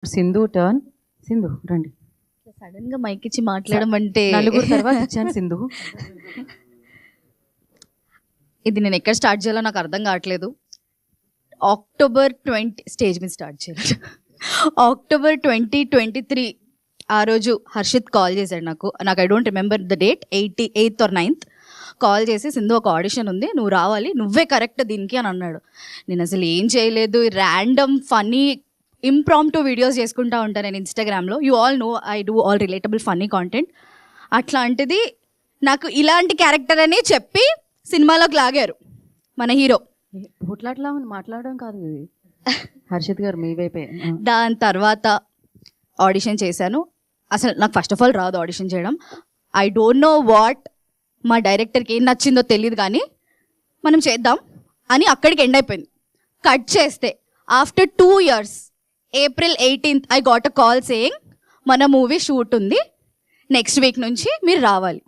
Sindhu turn. Sindhu రండి. Sudden గా mic ఇచ్చి మాట్లాడడం అంటే నలుగురు తర్వాత ఇచ్చాను సింధు. ఇది నేను ఎక్కడ స్టార్ట్ చేయాలో నాకు అర్థం కావట్లేదు. October 20 స్టేజ్ మీద స్టార్ట్ చేయాలి. October 2023 ఆ రోజు హర్షిత్ కాల్ చేశాడు నాకు I don't remember the date, 8th or 9th call చేసి, సింధు ఒక ఆడిషన్ ఉంది, నువ్వు రావాలి, నువ్వే కరెక్ట్ దీనికి అని అన్నాడు. నేను అసలు ఏం చేయలేదు, ర్యాండమ్ ఫన్నీ ఇంప్రాంప్టు వీడియోస్ చేసుకుంటా ఉంటాను నేను ఇన్స్టాగ్రామ్లో. You all know I do all relatable funny content. అట్లాంటిది నాకు ఇలాంటి క్యారెక్టర్ అని చెప్పి సినిమాలోకి లాగారు మన హీరో. పుట్లాట్లా మాట్లాడడం కాదు ఇది, హర్షిత్ గారు మీ వైపే. దాని తర్వాత ఆడిషన్ చేశాను. అసలు నాకు ఫస్ట్ ఆఫ్ ఆల్ రాదు ఆడిషన్ చేయడం. ఐ డోంట్ నో వాట్, మా డైరెక్టర్కి ఏం నచ్చిందో తెలియదు, కానీ మనం చేద్దాం అని అక్కడికి ఎండ్ అయిపోయింది. కట్ చేస్తే after 2 years April 18th I got a call saying మన మూవీ షూట్ ఉంది, నెక్స్ట్ వీక్ నుంచి మీరు రావాలి.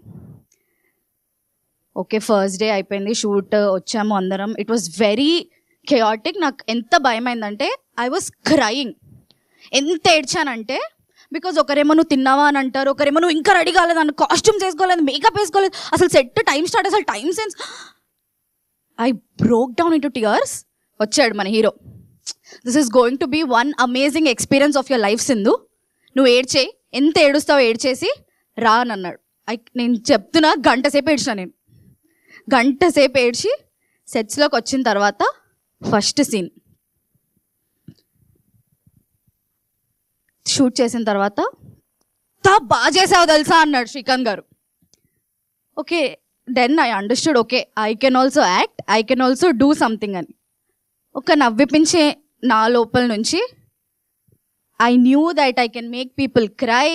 ఓకే, ఫస్ట్ డే అయిపోయింది, షూట్ వచ్చాము అందరం. It was very chaotic. నాకు ఎంత భయమైందంటే ఐ వాస్ క్రయింగ్. ఎంత ఏడ్చానంటే, బికాజ్ ఒకరేమో నువ్వు తిన్నావా అని అంటారు, ఒకరేమో నువ్వు ఇంకా రెడీ కాలేదు అన్న, కాస్ట్యూమ్స్ వేసుకోలేదు, మేకప్ వేసుకోలేదు, అసలు సెట్ టైం స్టార్ట్, అసలు time sense. I broke down into tears. వచ్చాడు మన hero. This is going to be one amazing experience of your life Sindhu, నువ్వు ఏడ్చేయి, ఎంత ఏడుస్తావో ఏడ్చేసి రా అని అన్నాడు. నేను చెప్తున్నా, గంట సేపు ఏడ్చినా నేను. గంట సేపు ఏడ్చి సెట్స్లోకి వచ్చిన తర్వాత ఫస్ట్ సీన్ షూట్ చేసిన తర్వాత, బాగా చేసావు తెలుసా అన్నాడు శ్రీకాంత్ గారు. Okay, then I understood, okay I can also act, I can also do something అని. ఒక నవ్విపించే నా లోపల నుంచి I knew that I can make people cry,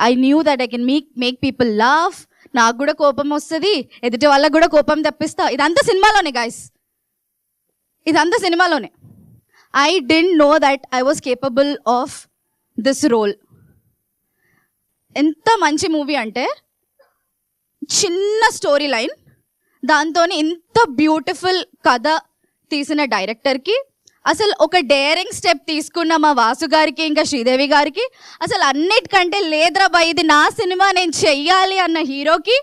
I knew that I can make people laugh. నాకు కూడా కోపం వస్తుంది, ఎదుటి వాళ్ళకు కూడా కోపం తెప్పిస్తా. ఇదంతా సినిమాలోనే గైస్, ఇదంతా సినిమాలోనే. I didn't know that I was capable of this role. ఎంత మంచి మూవీ అంటే, చిన్న స్టోరీ లైన్, దాంతో ఇంత బ్యూటిఫుల్ కథ తీసిన డైరెక్టర్కి, అసలు ఒక డేరింగ్ స్టెప్ తీసుకున్న మా వాసు గారికి, ఇంకా శ్రీదేవి గారికి, అసలు అన్నిటికంటే లేదురా బాయ్ ఇది నా సినిమా నేను చెయ్యాలి అన్న హీరోకి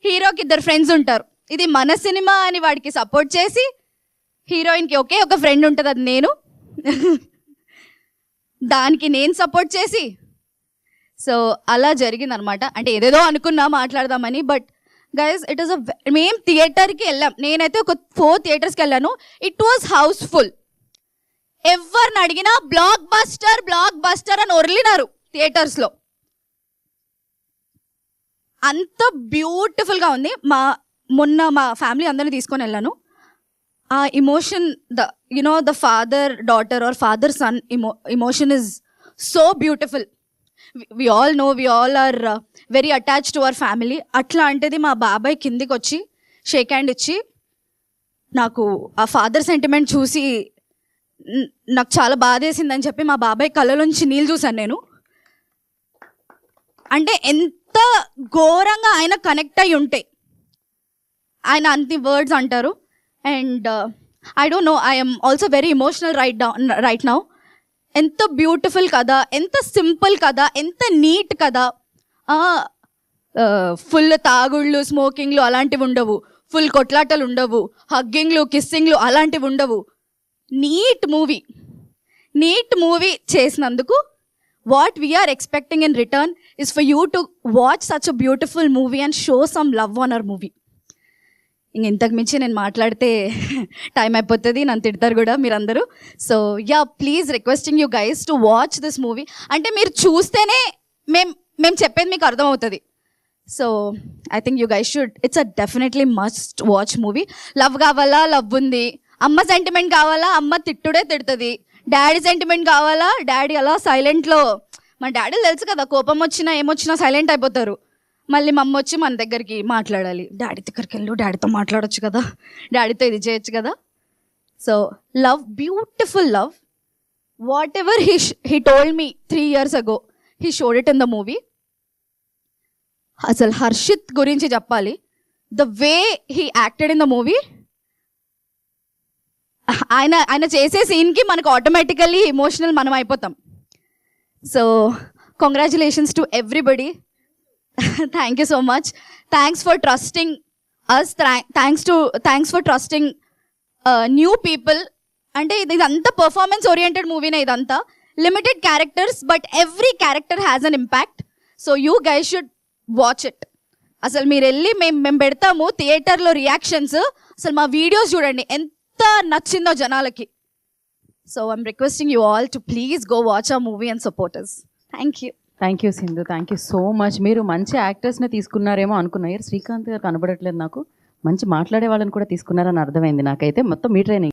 2 ఫ్రెండ్స్ ఉంటారు. ఇది మన సినిమా అని వాడికి సపోర్ట్ చేసి, హీరోయిన్కి ఒకే ఒక ఫ్రెండ్ ఉంటుంది, అది నేను. దానికి నేను సపోర్ట్ చేసి, సో అలా జరిగిందనమాట. అంటే ఏదేదో అనుకున్నా మాట్లాడదామని, బట్ గైస్ ఇట్ ఈస్ మేము థియేటర్కి వెళ్ళాం. నేనైతే ఒక 4 థియేటర్స్కి వెళ్ళాను. It was housefull. ఎవరిని అడిగినా బ్లాక్ బస్టర్ అని ఒర్లినారు థియేటర్స్లో. అంత బ్యూటిఫుల్గా ఉంది. మొన్న మా ఫ్యామిలీ అందరినీ తీసుకొని వెళ్ళాను. ఆ emotion, the father daughter or father son emotion is so beautiful. We all know, we all are very attached to our family. అట్లాంటిది మా బాబాయ్ కిందికి వచ్చి షేక్ హ్యాండ్ ఇచ్చి, నాకు ఆ ఫాదర్ సెంటిమెంట్ చూసి నాకు చాలా బాధేసిందని చెప్పి మా బాబాయ్ కళ్ళలోంచి నీళ్ళు చూశాను నేను. అంటే ఎంత ఘోరంగా ఆయన కనెక్ట్ అయి ఉంటే, ఆయన అన్ని వర్డ్స్ అంటారు. And I don't know, I'm also very emotional right now. ఎంత బ్యూటిఫుల్ కదా, ఎంత సింపుల్ కదా, ఎంత నీట్ కదా. ఫుల్ తాగుళ్ళు, స్మోకింగ్లు అలాంటివి ఉండవు, ఫుల్ కొట్లాటలు ఉండవు, హగ్గింగ్లు, కిస్సింగ్లు అలాంటివి ఉండవు. నీట్ మూవీ చేసినందుకు what we are expecting in return is for you to watch such a beautiful movie and show some love on our movie. ఇంతకు మించి నేను మాట్లాడితే టైం అయిపోతుంది, నన్ను తిడతారు కూడా మీరందరూ. So yeah, please requesting you guys to watch this movie. అంటే మీరు చూస్తేనే మేము చెప్పేది మీకు అర్థమవుతుంది. So I think you guys should, it's a definitely must watch movie. Love కావాలా, లవ్ ఉంది. అమ్మ సెంటిమెంట్ కావాలా, అమ్మ తిట్టుడే తిడుతుంది. డాడీ సెంటిమెంట్ కావాలా, డాడీ అలా సైలెంట్లో, మన డాడీలు తెలుసు కదా, కోపం వచ్చినా ఏమొచ్చినా సైలెంట్ అయిపోతారు. మళ్ళీ మా అమ్మ వచ్చి మన దగ్గరికి మాట్లాడాలి, డాడీ దగ్గరికి వెళ్ళు, డాడీతో మాట్లాడొచ్చు కదా, డాడీతో ఇది చేయొచ్చు కదా. So love, beautiful love. What ever he told me 3 years ago, he showed it in the movie. అసలు హర్షిత్ గురించి చెప్పాలి, the way he acted in the movie. ఆయన చేసే సీన్కి మనకు ఆటోమేటికల్లీ ఎమోషనల్ మనం అయిపోతాం. So congratulations to everybody. Thank you so much. Thanks for trusting us. Thanks for trusting new people. అంటే ఇదంతా పర్ఫార్మెన్స్ ఓరియంటెడ్ మూవీనే, ఇదంతా limited characters but every character has an impact. So you guys should watch it. అసలు మీరు వెళ్ళి మేము పెడతాము థియేటర్లో reactions, అసలు మా వీడియోస్ చూడండి ఎంత నచ్చిందో జనాలకి. So I'm requesting you all to please go watch ఆ movie and support us. Thank you. Thank you Sindhu, thank you so much. మీరు మంచి యాక్టర్స్ని తీసుకున్నారేమో అనుకున్నారు. శ్రీకాంత్ గారు కనబడట్లేదు నాకు. మంచి మాట్లాడే వాళ్ళని కూడా తీసుకున్నారని అర్థమైంది నాకైతే. మొత్తం మీ ట్రైనింగ్